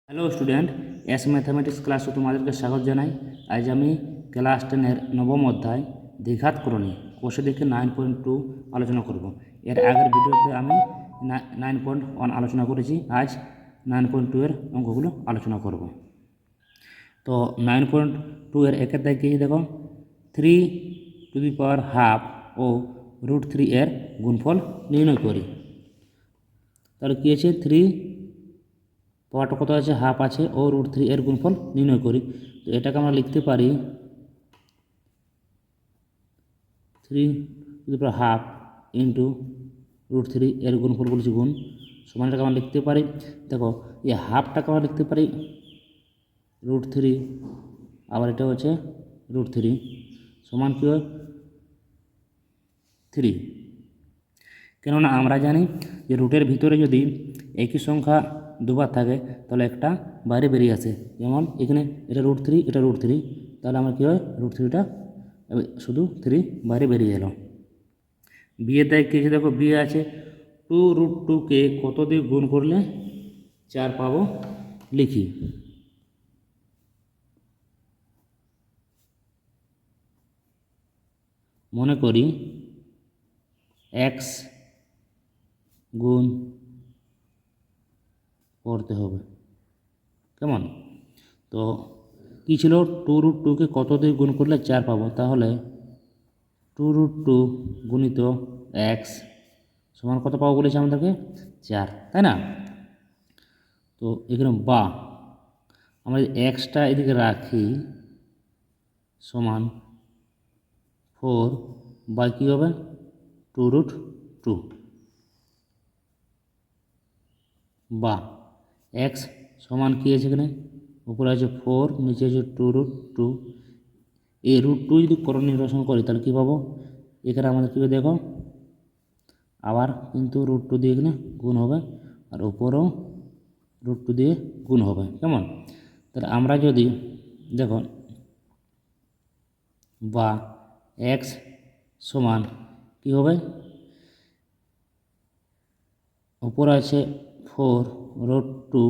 Hello student, S mathematics ক্লাসে তোমাদেরকে স্বাগত জানাই। আজ আমি ক্লাস 10-এর নবম অধ্যায় দ্বিঘাত করণী কোষে দেখে 9.2 আলোচনা করব। এর আগের ভিডিওতে আমি 9.1 আলোচনা করেছি। আজ 9.2 এর অঙ্কগুলো আলোচনা করব। তো 9.2 এর একের দায় কি দেখো, 3^12 ও √3 এর গুণফল নির্ণয় করি। তাহলে কী আছে, 3 পাওয়ারটা কত আছে, হাফ আছে, ও √3 এর গুণফল নির্ণয় করি। তো এটাকে আমরা লিখতে পারি 3^12 ইন্টু √3 এর গুণফল বলছি গুণ, সমান এটাকে আমরা লিখতে পারি, দেখো এই হাফটাকে আমরা লিখতে পারি √3, আবার এটা হচ্ছে √3 সমান কী হয় 3। কেননা আমরা জানি যে রুটের ভিতরে যদি একই সংখ্যা দুবার থাকে তাহলে একটা বাইরে বেরিয়ে আসে। যেমন এখানে এটা √3, এটা √3, তাহলে আমার কী হয়, √3টা শুধু 3 বাইরে বেরিয়ে এলো। বিয়ের দায় কী আছে দেখো, বিয়ে আছে 2√2কে কত দিয়ে গুণ করলে 4 পাবো, লিখি। মনে করি x গুণ করতে হবে, কেমন? তো কী ছিল, 2√2কে কত দিয়ে গুণ করলে 4 পাবো, তাহলে 2√2 গুণিত x সমান কত পাবো বলেছে আমাদেরকে, 4, তাই না? তো এখানে বা আমরা যদি এক্সটা এদিকে রাখি সমান 4 বাই কী হবে 2√2, বা এক্স সমান কী আছে এখানে, উপরে আছে 4, নিচে আছে 2√2। এই √2 যদি করণ নির্বাচন করি তাহলে কী পাবো, এখানে আমাদের কী হবে দেখো, আবার কিন্তু √2 দিয়ে এখানে গুণ হবে, আর উপরেও √2 দিয়ে গুণ হবে, কেমন? তাহলে আমরা যদি দেখো বা এক্স সমান কী হবে, উপরে আছে 4√2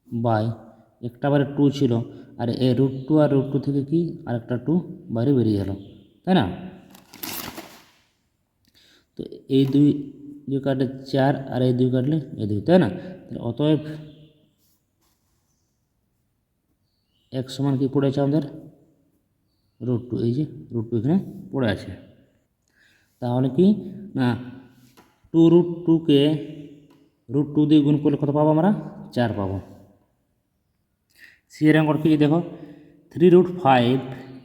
বাই একটা বারে 2 ছিল, আর এই √2 আর √2 থেকে কি আরেকটা 2 বাইরে বেরিয়ে গেল, তাই না? তো এই দুই কাটলে 4, আর এই 2 কাটলে এই 2, তাই না? তাহলে অতএব x সমান কি পড়ে আছে আমাদের √2, এই যে √2 এখানে পড়ে আছে। তাহলে কি না, 2√2কে √2 দিয়ে গুণ করলে কত পাবো আমরা, 4 পাবো। সি এর অঙ্ক কি দেখো, 3√5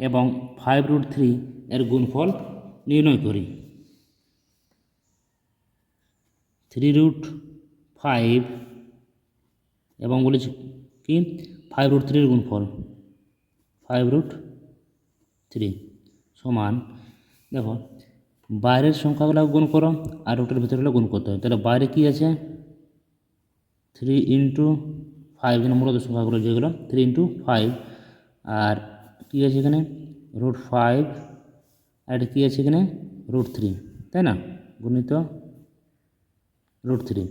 এবং 5√3 এর গুণফল নির্ণয় করি। 3√5 এবং বলেছি কি 5√3 এর গুণফল 5√3 সমান, দেখো বাইরের সংখ্যাগুলো গুণ করো আর রুটের ভিতরগুলো গুণ করতে হবে। তাহলে বাইরে কি আছে, 3 × 5, যেন মূলত সংখ্যাগুলো যেগুলো 3 × 5, আর কী আছে এখানে √5, আর এটা কী আছে এখানে √3, তাই না? গুণিত √3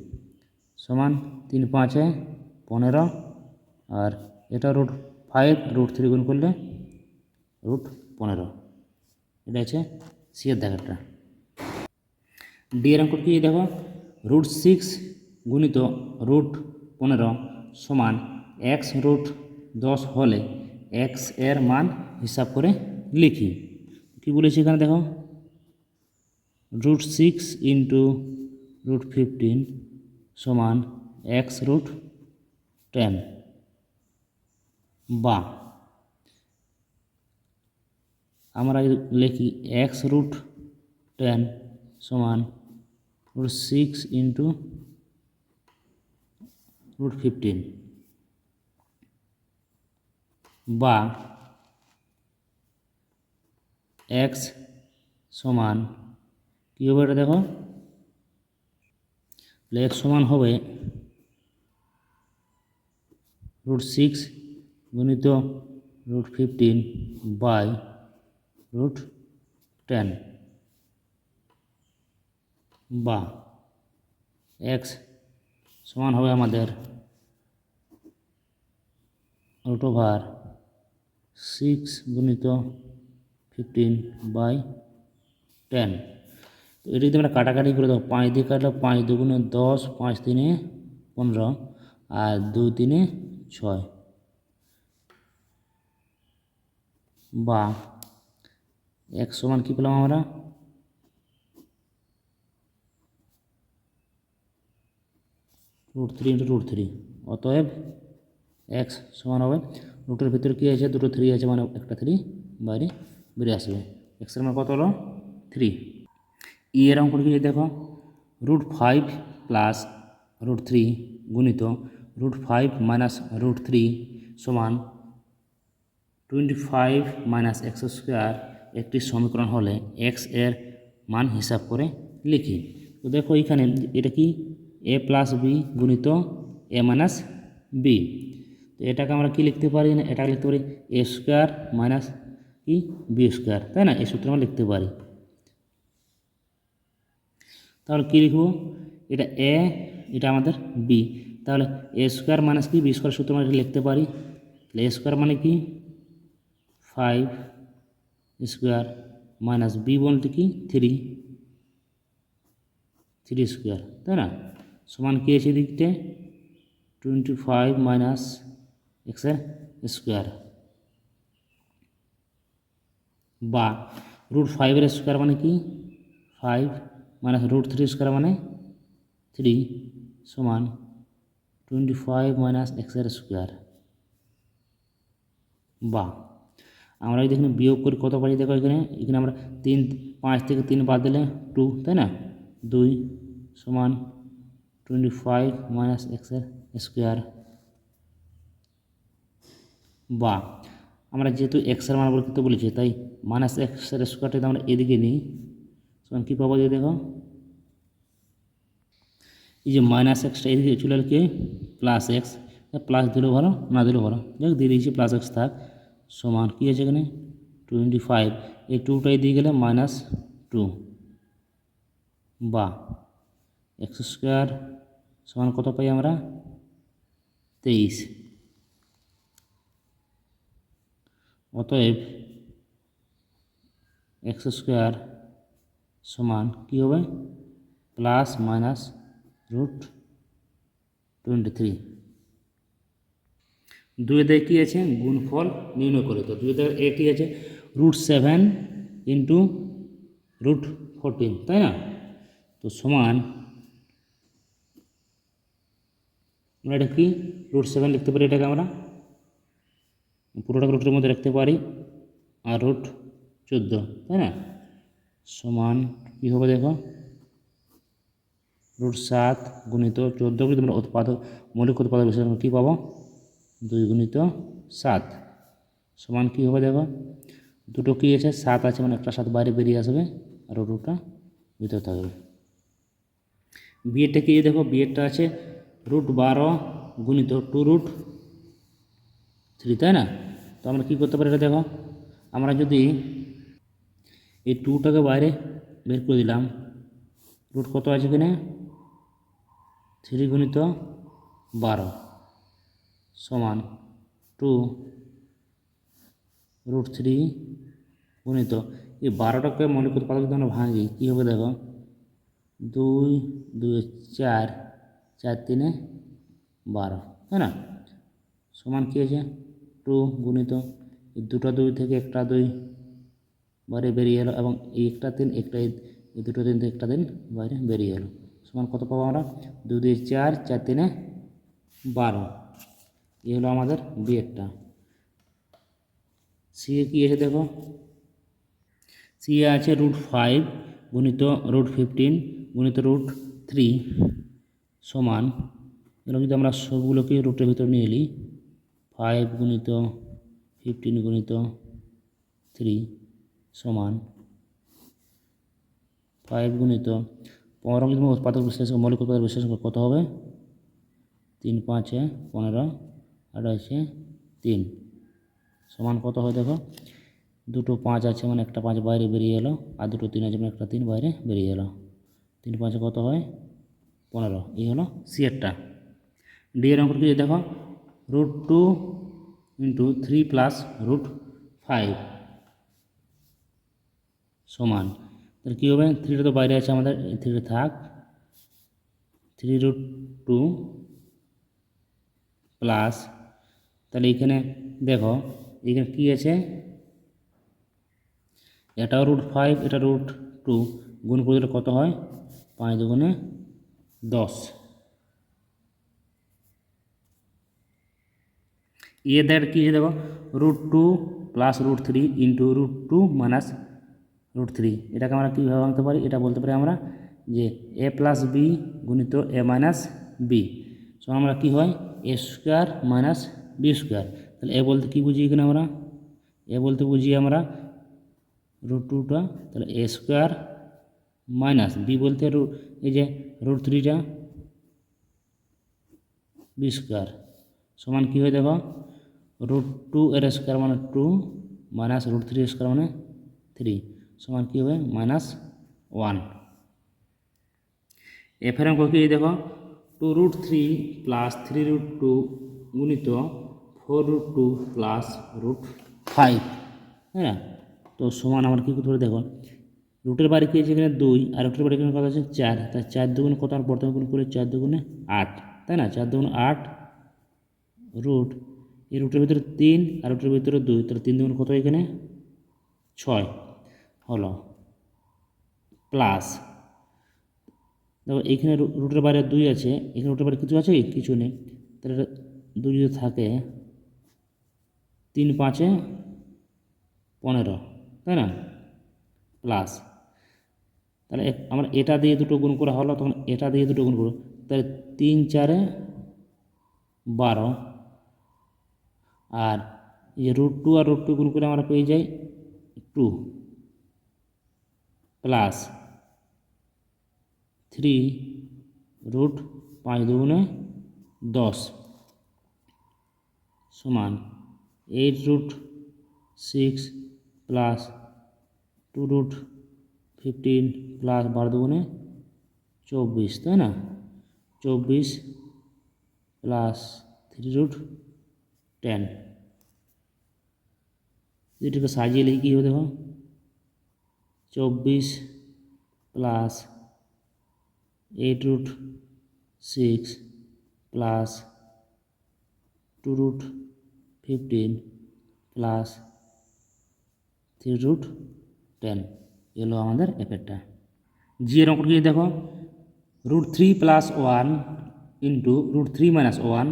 সমান 3 × 5 = 15, আর এটা √5 √3 গুণ করলে √15। এটা আছে সি এর দাগেরটা। ডি এর অঙ্ক কি দেখো, √6 গুণিত √15 সমান x√10 হলে x এর মান হিসাব করে লিখি। কি বলেছি এখানে দেখো, √6 × √15 সমান x√10, বা আমরা লিখি x√10 সমান √6 × √15, বা x সমান কী হবে এটা দেখো, x সমান হবে √6 গুণিত √15 বাই √10, বা x সমান হবে আমাদের রুট ওভার 6 × 15/10। তো এটা যদি আমরা কাটাকাটি করে দাও, 5 দিয়ে কাটলে 5 দুগুণে 10, 5 তিনে 15 আর 2 তিনে 6, বা x সমান কী পেলাম আমরা, √3 × √3। অতএব x সমান হবে, রুটের ভিতরে কী আছে, দুটো 3 আছে, মানে একটা 3 বাইরে বেরিয়ে আসবে। এক্সের মান কত হলো 3। এর অঙ্কটা কি দেখো, √5 প্লাস √3 গুণিত √5 মাইনাস √3 সমান 25 মাইনাস x² একটি সমীকরণ হলে x এর মান হিসাব করে লিখি। তো দেখো এইখানে এটা কি a প্লাস বি গুণিত a মাইনাস বি। তো এটাকে আমরা কি লিখতে পারি না, এটাকে লিখতে পারি a² মাইনাস কি b², তাই না? এই সূত্র আমরা লিখতে পারি। তাহলে কী লিখব, এটা এ, এটা আমাদের বি, তাহলে a² মাইনাস কি b² সূত্র আমরা লিখতে পারি। তাহলে a² মানে কি 5² মাইনাস বি বলতে কি 3² তাই না, সমান কি আছে দিকতে 25 মাইনাস x² বা √5 মানে কি 5 মাইনাস √3 মানে 3 সমান 25 মাইনাস x²। বা আমরা যদি এখানে বিয়োগ করি কত পাই দেখো, এখানে আমরা 5 থেকে 3 বাদ দিলে 2, তাই না, 2 সমান 25 মাইনাস x²। বা আমরা যেহেতু এক্সের মান করতে বলেছি, তাই মাইনাস x² আমরা এদিকে নিই, সমান কী পাবো যদি দেখো, এই যে মাইনাস এক্সটা এদিকে চলে এল কি প্লাস এক্স, প্লাস দিলেও ভালো না দিলেও ভালো, দেখ দিয়ে দিয়েছি প্লাস এক্স থাক, সমান কী আছে এখানে 25, এই 2টাই দিয়ে গেলে -2 বা x² সমান কত পাই আমরা 23। অতএব x² সমান কী হবে প্লাস মাইনাস √23। দুই দিয়ে কী আছে গুণফল নির্ণয় করে, তো দুই দিয়ে এ কী আছে √7 × √14, তাই না। তো সমান আমরা এটা কি √7 লিখতে পারি, এটাকে আমরা পুরোটাকে রুটের মধ্যে রাখতে পারি, আর √14, তাই না, সমান কী হবে দেখো √7 গুণিত 14 যদি আমরা উৎপাদক মৌলিক উৎপাদক বিশ্লেষণ কী পাবো 2 × 7 সমান কী হবে দেখো, দুটো কী আছে 7 আছে, মানে একটা 7 বাইরে বেরিয়ে আসবে আর রুটটা ভিতরে থাকবে। বিয়েরটা কী দেখো, বিয়েরটা আছে √12 গুণিত 2√3, তাই না। তো আমরা কী করতে পারি এটা দেখো, আমরা যদি এই 2টাকে বাইরে বের করে দিলাম, রুট কত আছে এখানে 3 × 12 সমান 2√3 গুণিত এই 12টাকে মৌলিক উৎপাদক যদি আমরা ভাঙি কী হবে দেখো, 2 2 4 4 3 12, তাই না, সমান কী আছে 2 গুণিত এই দুটো 2 থেকে একটা 2 বাইরে বেরিয়ে এলো, এবং এই একটা 3 একটা এই দুটো 3 থেকে একটা 3 বাইরে বেরিয়ে এলো, সমান কত পাবো আমরা 2 2 4 4 3 12। এই হলো আমাদের বিয়েরটা। সি এ কী আছে দেখো, সি এ আছে √5 গুণিত √15 গুণিত √3 সমান, এরকম যদি আমরা সবগুলোকে রুটের ভিতরে নিয়ে এলি 5 গুণিত 15 গুণিত 3 সমান 5 গুণিত 15 যদি উৎপাদক বিশ্লেষণ মৌলিক উৎপাদক বিশ্লেষণ কত হবে 3 5 15 আর আছে 3 সমান কত হয় দেখো, দুটো 5 আছে মানে একটা 5 বাইরে বেরিয়ে এলো, আর দুটো 3 আছে মানে একটা 3 বাইরে বেরিয়ে এলো, 3 5 কত হয় 15। এই হলো সি এরটা। ডি এর অঙ্কটা কি দেখো, √2 ইন্টু 3 প্লাস রুট 5 সমান, তাহলে কী হবে, 3টা তো বাইরে আছে আমাদের, 3টা থাক, 3√2 প্লাস, তাহলে এখানে দেখো এখানে কী আছে, এটাও √5 এটা √2 গুণ করে দিলে কত হয়, 5 দুগুণে 10। দেখ কী দেখো √2 প্লাস √3 ইন্টু √2 মাইনাস √3, এটাকে আমরা কীভাবে ভাঙতে পারি, এটা বলতে পারি আমরা যে a প্লাস বি গুণিত a মাইনাস বি, সো আমরা কী হয় a square minus B square. তাহলে এ বলতে কী বুঝি এখানে আমরা, এ বলতে বুঝি আমরা √2টা, তাহলে a স্কোয়ার মাইনাস বি বলতে এই যে √3টা বি স্কোয়ার সমান কী হয় দেখো, √2 এর স্কোয়ার মানে 2 মাইনাস √3 স্কোয়ার মানে 3 সমান কী হবে -1। এর অঙ্ক কী দেখো 2√3 প্লাস 3√2 গুণিত 4√2 প্লাস √5, হ্যাঁ, তো সমান আমার কী করতে পারে দেখো, রুটের বাড়ি কী আছে এখানে 2 আর রুটের বাড়ি এখানে কত আছে 4, তাই 4 দুগুণে কত, আর প্রথমে গুণ করে 4 দুগুণে 8, তাই না, 4 দুগুণে 8 রুট, এই রুটের ভিতরে 3 আর রুটের ভিতরে 2, তাহলে 3 দুগুণ কত এখানে 6 হলো, প্লাস দেখো এইখানে রুটের বাইরে 2 আছে, এখানে রুটের বাইরে কিছু আছে কিছু নেই, তাহলে 2 যদি থাকে 3 5 15, তাই না, প্লাস, তাহলে আমরা এটা দিয়ে দুটো গুণ করা হলো, তখন এটা দিয়ে দুটো গুণ করবো, তাহলে 3 4 12, আর এই যে √2 আর √2 গুণ করে আমরা পেয়ে যাই 2 প্লাস 3 √5 দুগুণে 10 সমান 8√6 প্লাস 2√15 প্লাস 12 দুগুণে 24, তাই না, 24 প্লাস 3√10, এটাকে সাজিয়ে লিখি কী হবে দেখো 24 প্লাস 8√6 প্লাস 2√15 প্লাস 3√10 এলো আমাদের এফেক্টটা। জি এর অঙ্ক কি দেখো √3 plus 1 into √3 minus 1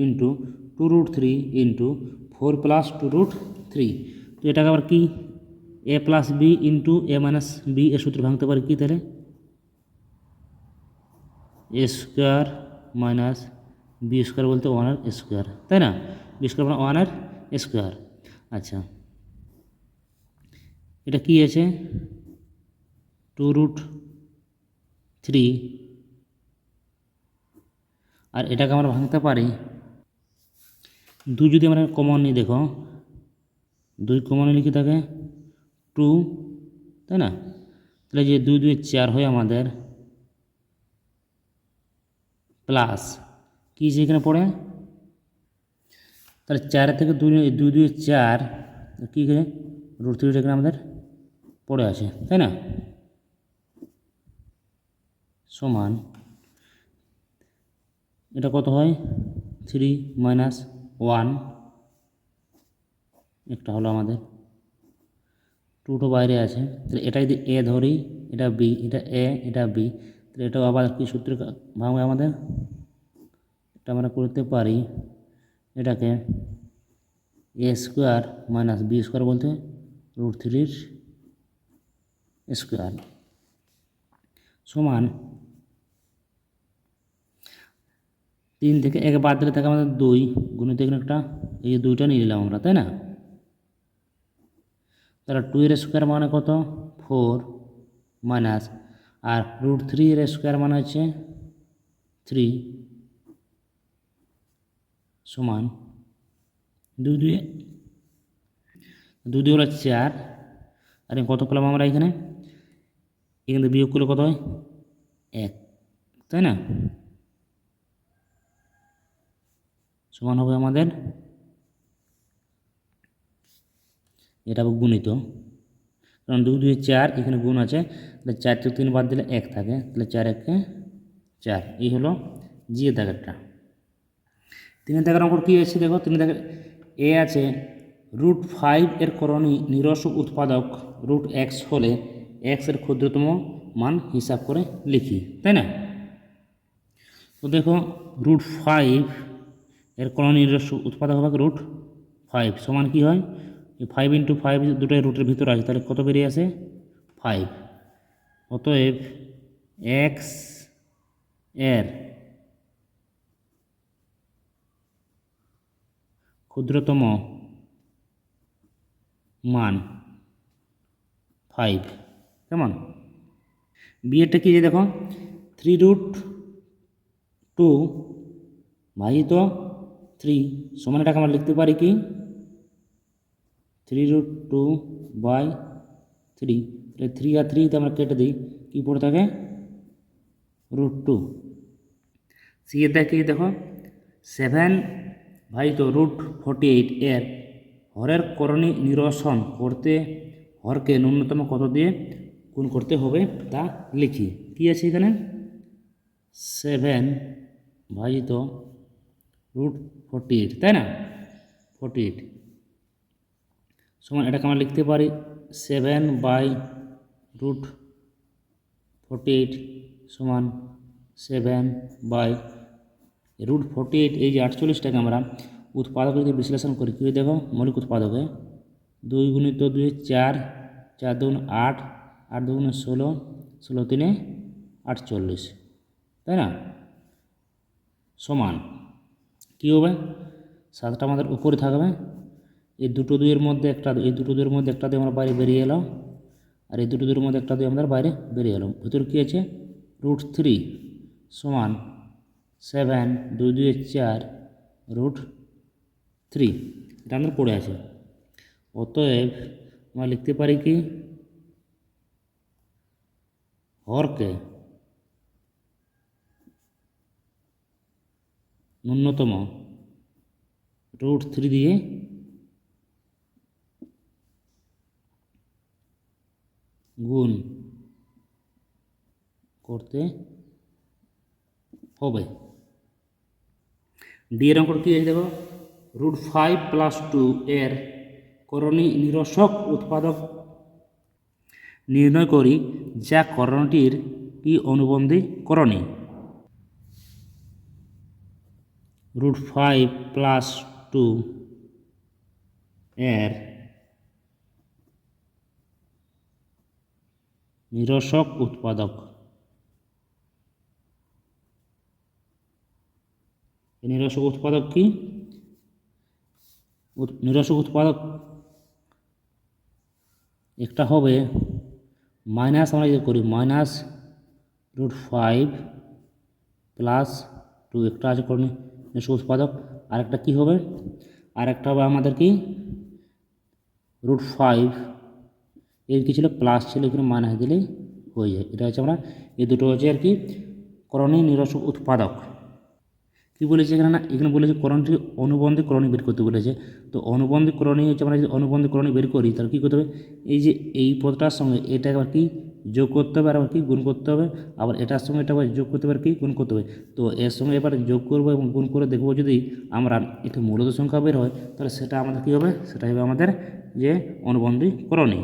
into 2√3 into 4 plus 2√3, তো এটাকে আবার কি a plus B into a minus B এর সূত্রে ভাঙতে পারি কি, তাহলে a square minus B square বলতে 1 এর স্কোয়ার, তাই না, বি স্কোয়ার মানে 1 এর স্কোয়ার। আচ্ছা এটা কি আছে 2√3, আর এটাকে আমরা ভাঙতে পারি 2 যদি আমরা কমন নিই, দেখো 2 কমন লিখে থাকে 2, তাই না, তাহলে যে 2 2 4 হয় আমাদের, প্লাস কি যেখানে পড়ে, তাহলে 4 থেকে 2 2 2 4 কী এখানে √3 এখানে আমাদের পড়ে আছে, তাই না, সমান এটা কত হয় 3 মাইনাস 1, একটা হলো আমাদের 2 তো বাইরে আছে, তাহলে এটা যদি a ধরি, এটা b, এটা a, এটা b, তাহলে এটাও আবার কি সূত্রে ভাঙবে আমাদের, এটা আমরা করতে পারি এটাকে a square minus B square বলতে √3 স্কোয়ার সমান 3 থেকে 1 বাদ দিলে থাকে আমাদের 2 গুণিত এখানে একটা এই 2টা নিয়ে নিলাম আমরা, তাই না, তাহলে 2 এর স্কোয়ার মানে কত 4 মাইনাস, আর √3 এর স্কোয়ার মানে হচ্ছে 3 সমান 2 2 2 2 হলো 4, আর কত পেলাম আমরা এখানে বিয়োগ করলে কত হয় 1, তাই না, সমান হবে আমাদের এটা গুণিত, কারণ 2 2 4, এখানে গুণ আছে, তাহলে 4 থেকে 3 বাদ দিলে 1 থাকে, তাহলে 4 1 4। এই হলো জি এর দাগেরটা। 3 দাগের অঙ্ক কী আছে দেখো, 3 দাগের এ আছে √5 এর করণী নিরসক উৎপাদক √x হলে x এর ক্ষুদ্রতম মান হিসাব করে লিখি, তাই না? তো দেখো √5 এর করণী নিরসক উৎপাদক হবে √5 সমান কী হয়, 5 × 5 দুটোই রুটের ভিতরে আছে, তাহলে কত বেরিয়ে আসে 5। অতএব x এর ক্ষুদ্রতম মান 5। কেমন? বিয়েরটা কী যে দেখো 3√2 ভাজিত 3 সমান এটাকে আমরা লিখতে পারি কি 3√2/3, তাহলে 3 আর 3 আমরা কেটে দিই, কী পড়ে থাকে √2। সি এর দেখি দেখো 7 ভাজিত √48 এর হরের করণী নিরসন করতে হরকে ন্যূনতম কত দিয়ে গুণ করতে হবে তা লিখি। কী আছে এখানে 7 ভাজিত √48, তাই না? 48 সমান এটাকে আমরা লিখতে পারি 7/√48 সমান 7/√48। এই যে 48টাকে আমরা উৎপাদকে যদি বিশ্লেষণ করি, কী দেখো মৌলিক উৎপাদকে 2 × 2 4, 4 2 8, 8 2 16, 16 3 48, তাই না? সমান কী হবে 7টা আমাদের উপরে থাকবে, এই দুটো দুইয়ের মধ্যে একটা, এই দুটো দুইয়ের মধ্যে একটা দিয়ে আমরা বাইরে বেরিয়ে এলাম, আর এই দুটো দুইয়ের মধ্যে একটা দিয়ে আমাদের বাইরে বেরিয়ে এলাম। ভিতরে কী আছে √3 সমান 7 2 2 4 √3, এটা আমাদের পড়ে আছে। অতএব আমরা লিখতে পারি কি হরকে ন্যূনতম √3 দিয়ে গুণ করতে হবে। ডি এর অঙ্ক কী আছে দেখো √5 + 2 এর করণী নিরসক উৎপাদক নির্ণয় করি, যা করণটির কি অনুবন্ধী করণী। √5 + 2 এর নিরসক উৎপাদক, নিরসক উৎপাদক কি নিরসক উৎপাদক একটা হবে মাইনাস, আমরা যদি করি -√5 + 2 একটা আছে করণী নিরসক উৎপাদক, আরেকটা কি হবে, আরেকটা হবে আমাদের কি √5 এর কি ছিল প্লাস ছিল, এখানে মাইনাস দিলেই হয়ে যায়। এটা হচ্ছে আমরা এই দুটো হচ্ছে আর কি করণী নিরসক উৎপাদক। কী বলেছে এখানে, না এখানে বলেছে করণটি অনুবন্ধী করণী বের করতে বলেছে। তো অনুবন্ধী করণী হচ্ছে আমরা যদি অনুবন্ধী করণী বের করি তাহলে কী করতে হবে, এই যে এই পদটার সঙ্গে এটা আবার কি যোগ করতে হবে, আর আবার কি গুণ করতে হবে, আবার এটার সঙ্গে এটা আবার যোগ করতে হবে আর কি গুণ করতে হবে। তো এর সঙ্গে এবার যোগ করবো এবং গুণ করে দেখবো যদি আমরা এটা মূলত সংখ্যা বের হয়, তাহলে সেটা আমাদের কী হবে, সেটা হবে আমাদের যে অনুবন্ধী করণী।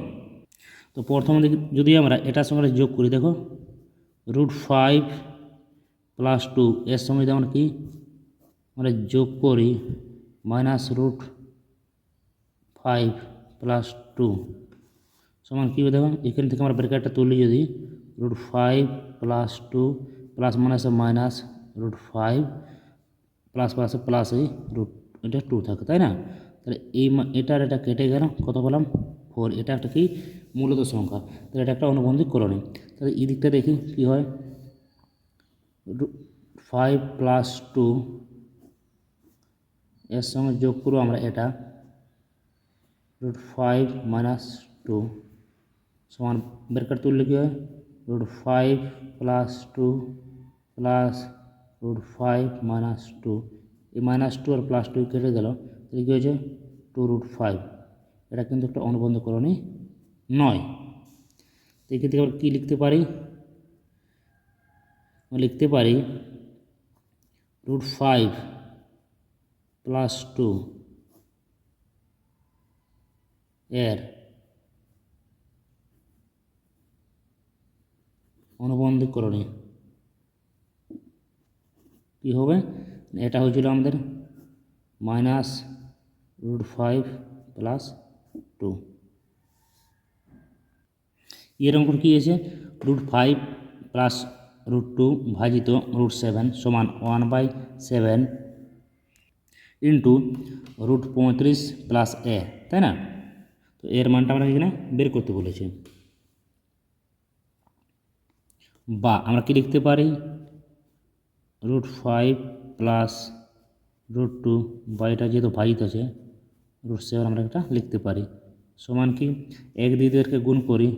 তো প্রথমে যদি আমরা এটার সঙ্গে যোগ করি, দেখো √5 + 2 এর সঙ্গে যদি আমরা কি আমরা যোগ করি -√5 + 2 সমান কী হবে দেখো, এখান থেকে আমরা ব্র্যাকেটটা তুলি, যদি √5 + 2 প্লাস মাইনাসে মাইনাস √5 প্লাস প্লাসে প্লাস এই এটা 2 থাকে, তাই না? তাহলে এই এটার এটা কেটে গেল, কত পেলাম 4। এটা একটা কি মূলত সংখ্যা, তাহলে এটা একটা অনুবন্ধী করণী। তাহলে এই দিকটা দেখি কী হয়, 5 + 2 এর সঙ্গে যোগ করবো আমরা এটা √5 - 2 সমান ব্র্যাকেট তুললে কী হয় √5 + 2 প্লাস √5 - 2, এই -2 আর +2 কেটে গেল, তাহলে কী হয়েছে 2√5। এটা কিন্তু একটা অনুবন্ধকরণী নয়। তো এক্ষেত্রে আমরা কী লিখতে পারি, লিখতে পারি √5 + 2 এর অনুবন্ধকরণী কী হবে, এটা হয়েছিল আমাদের -√5 + 2। এরকম করে কী হয়েছে, √5 + √2 ভাজিত √7 সমান 1/7 ইন্টু √35 + a, তাই না? তো এর মানটা আমরা এখানে বের করতে বলেছি। বা আমরা কি লিখতে পারি, √5 + √2 বা এটা যেহেতু ভাজিত আছে √7 আমরা এটা লিখতে পারি, সমান কি 1 দিয়ে এদেরকে গুণ করি,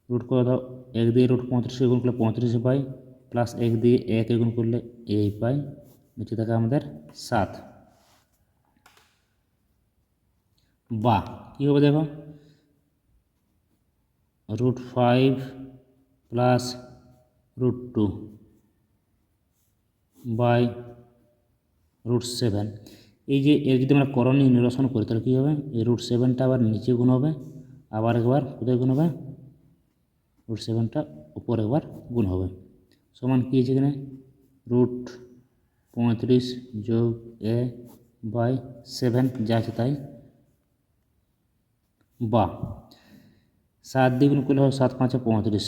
রুট করে দাও, 1 দিয়ে √35 গুণ করলে 35 পাই, প্লাস 1 দিয়ে 1 গুণ করলে এই পাই, নিচে থাকে আমাদের 7। বা কী হবে দেখো, √5 + √2 বাই √7। এই যে এর যদি আমরা করণীয় নিরসন করি তাহলে কী হবে, এই √7টা আবার নিচে গুণ হবে, আবার একবার কোথায় গুণ হবে, √7টা উপরে একবার গুণ হবে, সমান কী হয়েছে এখানে √35 + a/7 যা আছে তাই। বা 7 দিয়ে গুণ করলে হয় 7 × 5 = 35,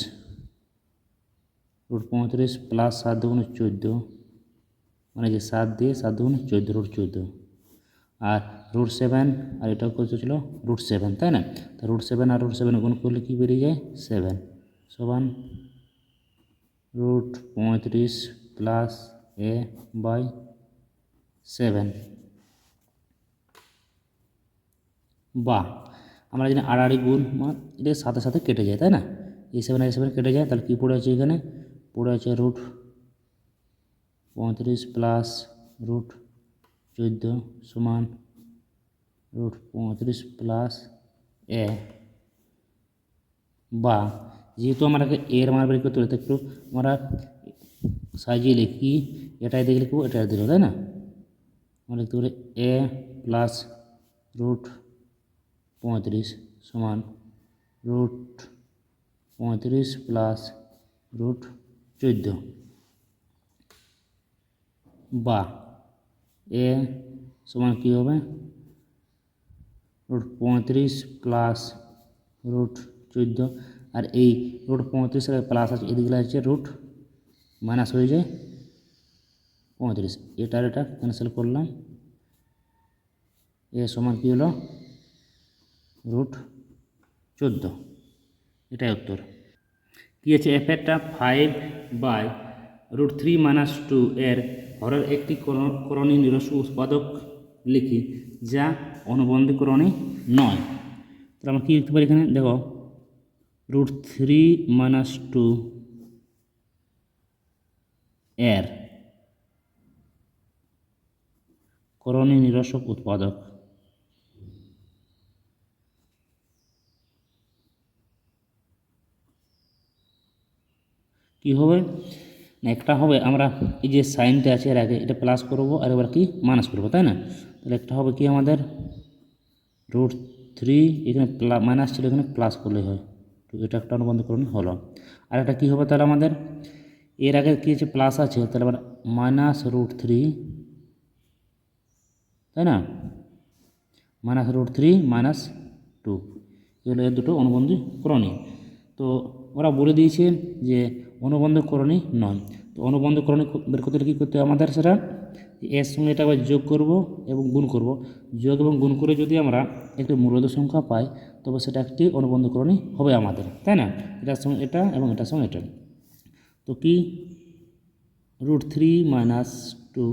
√35 + 7 × 2 = 14, মানে যে 7 দিয়ে 7 × 2 = 14, √14। আর √7 আর এটা কত ছিল √7, তাই না? তো √7 আর √7 গুণ করলে কী বেরিয়ে যায়, 7 সমান √35 + a/7। বা আমরা যদি আড়াআড়ি গুণ এটা সাথে সাথে কেটে যায়, তাই না? এই 7 আর 7 কেটে যায়, তাহলে কী পড়ে আছে এখানে, পড়ে আছে √35 + √14 সমান √35 + a। বা যেহেতু আমাকে এর মান বের করতে হলে একটু আমরা সাজিয়ে লিখি, এটাই দেখে লিখবো, এটাই দিল, তাই না? আমরা লিখতে পারি a + √35 সমান √35 + √14। বা এ সমান কী হবে, √35 + √14, আর এই √35 এর প্লাস আছে এদিকে আছে রুট মাইনাস হয়ে যায় 35, এটার এটা ক্যান্সেল করলাম, এ সমান কী হলো √14, এটাই উত্তর। কী আছে, এফেক্টটা 5/√3 - 2 এর হরের একটি করণী নিরস উৎপাদক লিখি যা অনুবন্ধীকরণী নয়। তাহলে আমরা কী লিখতে পারি এখানে দেখো, √3 - 2 এর করণী নিরসক উৎপাদক কী হবে না, একটা হবে আমরা এই যে সাইনটা আছে এর আগে এটা প্লাস করবো আর এবার কি মাইনাস করবো, তাই না? তাহলে একটা হবে কি আমাদের √3, এখানে মাইনাস ছিল এখানে প্লাস করলেই হয়, তো এটা একটা অনুবন্ধীকরণ হলো। আর একটা কী হবে তাহলে আমাদের এর আগে কী আছে প্লাস আছে, তাহলে আবার -√3, তাই না, -√3 - 2, এগুলো এর দুটো অনুবন্ধীকরণী। তো ওরা বলে দিয়েছে যে অনুবন্ধীকরণী নয়। তো অনুবন্ধীকরণী বের করতে কী করতে হবে আমাদের, সেটা এর সঙ্গে এটা আবার যোগ করব এবং গুণ করব, যোগ এবং গুণ করে যদি আমরা একটি মূলদ সংখ্যা পাই তবে সেটা একটি অনুবন্ধীকরণী হবে আমাদের, তাই না? এটার সঙ্গে এটা এবং এটার সঙ্গে এটা, তো কি √3 - 2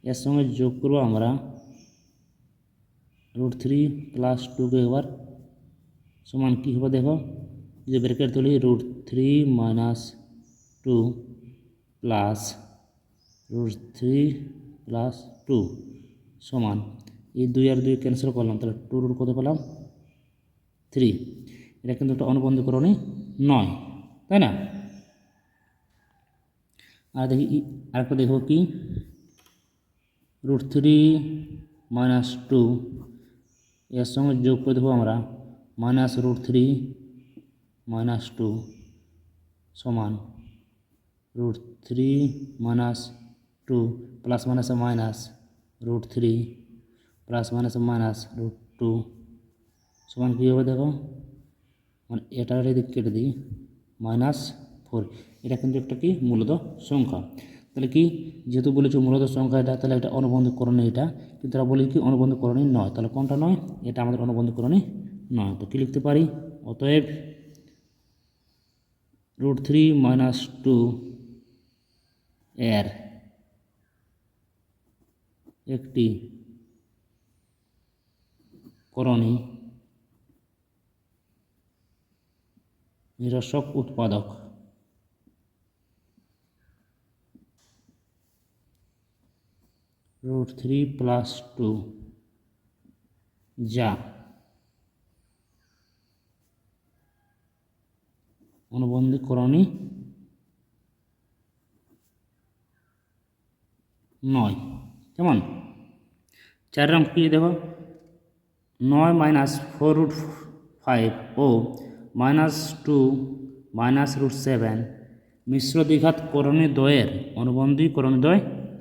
এর সঙ্গে যোগ করব আমরা √3 + 2 কে এবার সমান কী হবে দেখো, যে ব্র্যাকেট তুলি √3 - 2 প্লাস √3 + 2 সমান এই 2 আর 2 ক্যান্সেল করলাম, তাহলে 2 রুট কত পেলাম 3। এটা কিন্তু একটা অনুবন্ধীকরণই নয়, তাই না? আর দেখি আরেকটা দেখব কি, √3 - 2 এর সঙ্গে যোগ করে দেবো আমরা -√3 - 2 সমান √3 - 2 প্লাস মাইনাসে মাইনাস √3 প্লাস মাইনাসে মাইনাস √2 সমান কী হবে দেখো, মানে এটা যদি কেটে দিই -4। এটা কিন্তু একটা কি মূলত সংখ্যা, তাহলে কি যেহেতু বলেছি মূলত সংখ্যা এটা, তাহলে এটা অনুবন্ধীকরণী এটা, কিন্তু তারা বলি কি অনুবন্ধীকরণী নয়, তাহলে কোনটা নয়, এটা আমাদের অনুবন্ধীকরণী নয়। তো কী লিখতে পারি, অতএব √3 - 2 এর একটি করণী নিরসক উৎপাদক √3 + 2 যা অনুবন্ধীকরণী নয়। কেমন? 4 নং কি দেখো, 9 - 4√5 ও -2 -√7 মিশ্র দ্বিঘাত করণী দ্বয়ের অনুবন্ধী করণী দ্বয়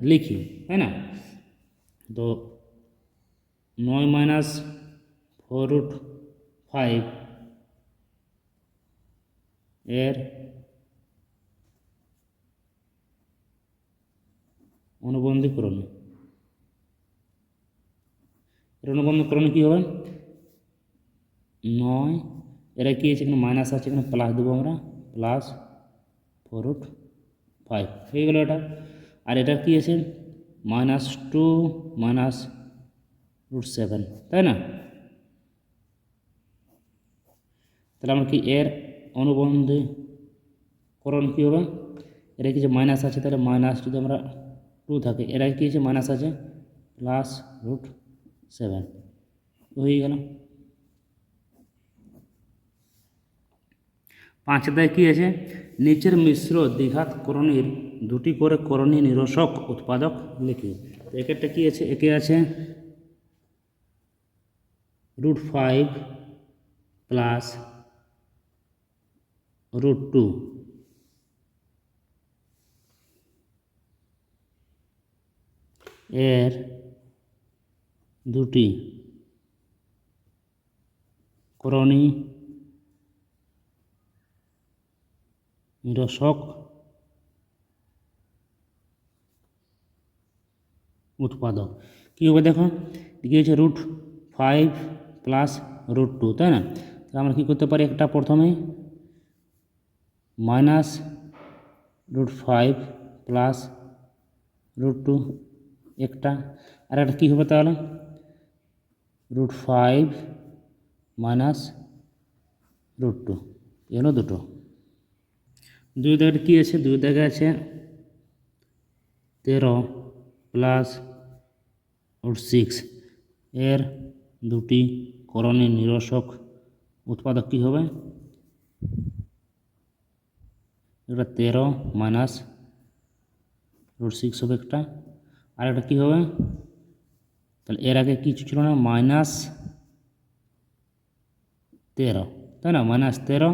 লিখি, তাই না? তো 9 - 4√5 এর অনুবন্ধীকরণী, এর অনুবন্ধীকরণী কী হবে, 9 এরা কী আছে, এখানে মাইনাস আছে, এখানে প্লাস দেবো আমরা, +4√5 হয়ে গেল এটা। আর এটা কী আছে, -2 -√7, তাই না? তাহলে আমরা কি এর অনুবন্ধীকরণ কী হবে, এটা কি যে মাইনাস আছে, তাহলে মাইনাস যদি আমরা 2 থাকে, এরা কী আছে মাইনাস আছে, +√7 হয়ে গেল। 5 দায় কী আছে, নিচের মিশ্র দ্বিঘাত করণীর দুটি করে করণী নিরসক উৎপাদক লিখি। তো একেরটা কী আছে, একে আছে √5 + √2 এর দুটি করণী নিরসক উৎপাদক কী হবে দেখো, কী হচ্ছে √5 + √2, তাই না? তো আমরা কী করতে পারি, একটা প্রথমে -√5 + √2 একটা, আর একটা কী হবে তাহলে, √5 - √2 এলো দুটো। 2 দাগে কী আছে, 2 দাগে আছে 13 + √6 এর দুটি করণী নিরসক উৎপাদক কী হবে, এটা 13 - √6 হবে একটা, আর একটা কী হবে, তাহলে এর আগে কিছু ছিল না, -13, তাই না? -13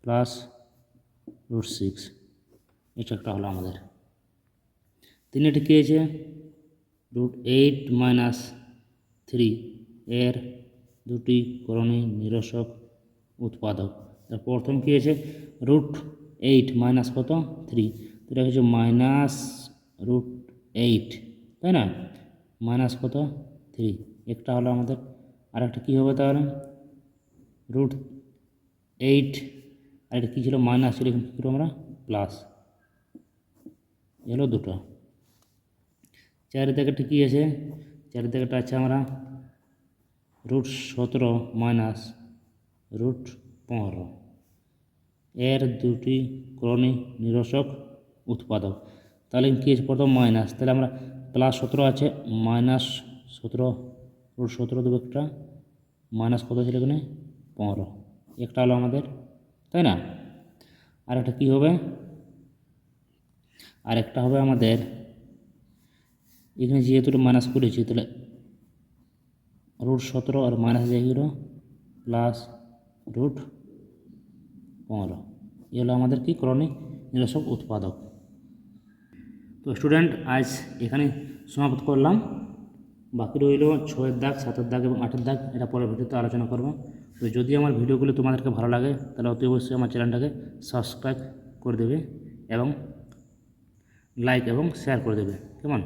+ √6 এটা একটা হলো আমাদের। তিনটা কী আছে, √8 - 3 এর দুটি করণী নিরসক উৎপাদক। তার প্রথম কী আছে, √8 মাইনাস কত 3, তো এটা হচ্ছে -√8, তাই না? মাইনাস কত 3, একটা হলো আমাদের। আর একটা কী হবে তাহলে, √8 আর এটা কী ছিল, মাইনাস ছিল, এখানে কী আমরা প্লাস, এলো দুটো। 4 জায়গাটা কী আছে, 4 জায়গাটা আছে আমরা √17 - √15 এর দুটি করণী নিরসক উৎপাদক। তাহলে কী আছে, প্রথম মাইনাস, তাহলে আমরা +17 আছে, -17, √17 দেবো একটা, মাইনাস কত ছিল এখানে 15, একটা হলো আমাদের, তাই না? আরেকটা কী হবে, আরেকটা হবে আমাদের এখানে যেহেতু মাইনাস করেছি তাহলে √17 আর মাইনাস দিয়ে গেল +√15, এ হলো আমাদের কি ক্রনিক নিরসক উৎপাদক। তো স্টুডেন্ট আজ এখানে সমাপ্ত করলাম, বাকি রইল 6-এর দাগ, 7-এর দাগ এবং 8-এর দাগ, এটা পরের ভিডিওতে আলোচনা করব। তো যদি আমার ভিডিওগুলো তোমাদেরকে ভালো লাগে তাহলে অতি অবশ্যই আমার চ্যানেলটাকে সাবস্ক্রাইব করে দেবে এবং লাইক এবং শেয়ার করে দেবে, কেমন?